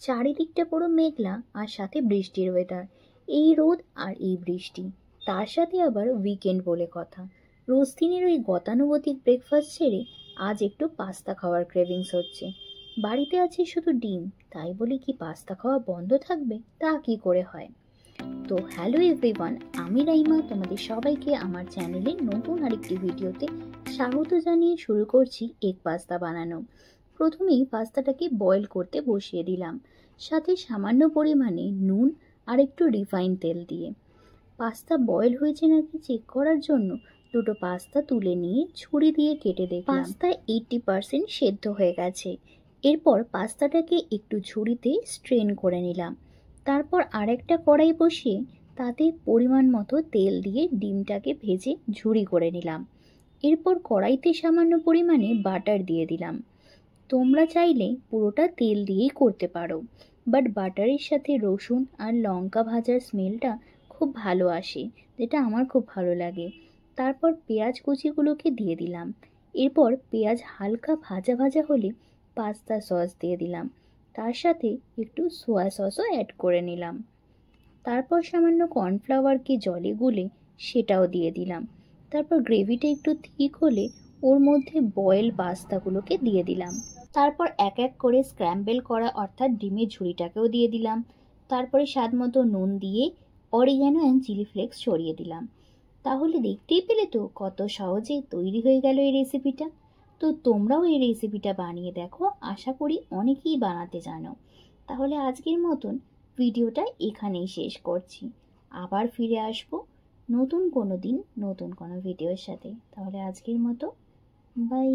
চারিদিকটা পুরো মেঘলা আর সাথে বৃষ্টির ওয়েদার। এই রোদ আর এই বৃষ্টি, তার সাথে আবার উইকেন্ড বলে কথা। রোজ দিনের ওই গতানুগতিক ব্রেকফাস্ট ছেড়ে আজ একটু পাস্তা খাওয়ার ক্রেভিংস হচ্ছে। বাড়িতে আছে শুধু ডিম, তাই বলে কি পাস্তা খাওয়া বন্ধ থাকবে? তা কি করে হয়। তো হ্যালো এভরিওয়ান, আমি রাইমা তোমাদের সবাইকে আমার চ্যানেলে নতুন আরেকটি ভিডিওতে স্বাগত জানিয়ে শুরু করছি এগ পাস্তা বানানো। প্রথমেই পাস্তাটাকে বয়েল করতে বসিয়ে দিলাম, সাথে সামান্য পরিমাণে নুন আর একটু রিফাইন তেল দিয়ে। পাস্তা বয়েল হয়েছে নাকি চেক করার জন্য দুটো পাস্তা তুলে নিয়ে ছুরি দিয়ে কেটে দেখলাম পাস্তা 80% সেদ্ধ হয়ে গেছে। এরপর পাস্তাটাকে একটু ঝুড়িতে স্ট্রেন করে নিলাম। তারপর আরেকটা কড়াই বসিয়ে তাতে পরিমাণ মতো তেল দিয়ে ডিমটাকে ভেজে ঝুড়ি করে নিলাম। এরপর কড়াইতে সামান্য পরিমাণে বাটার দিয়ে দিলাম। তোমরা চাইলে পুরোটা তেল দিয়েই করতে পারো, বাট বাটারের সাথে রসুন আর লঙ্কা ভাজার স্মেলটা খুব ভালো আসে, যেটা আমার খুব ভালো লাগে। তারপর পেঁয়াজ কুচিগুলোকে দিয়ে দিলাম। এরপর পেঁয়াজ হালকা ভাজা ভাজা হলে পাস্তা সস দিয়ে দিলাম। তার সাথে একটু সোয়া সসও অ্যাড করে নিলাম। তারপর সামান্য কর্নফ্লাওয়ারকে জলে গুলে সেটাও দিয়ে দিলাম। তারপর গ্রেভিটা একটু ঠিক হলে ওর মধ্যে বয়েল পাস্তাগুলোকে দিয়ে দিলাম। তারপর এক এক করে স্ক্র্যাম্বল করা অর্থাৎ ডিমের ঝুড়িটাকেও দিয়ে দিলাম। তারপরে স্বাদ মতো নুন দিয়ে অরিগ্যানো অ্যান্ড চিলি ফ্লেক্স ছড়িয়ে দিলাম। তাহলে দেখতেই পেলে তো কত সহজে তৈরি হয়ে গেল এই রেসিপিটা। তো তোমরাও এই রেসিপিটা বানিয়ে দেখো, আশা করি অনেকেই বানাতে জানো। তাহলে আজকের মতন ভিডিওটা এখানেই শেষ করছি। আবার ফিরে আসবো নতুন কোনো দিন নতুন কোনো ভিডিওর সাথে। তাহলে আজকের মতো বাই।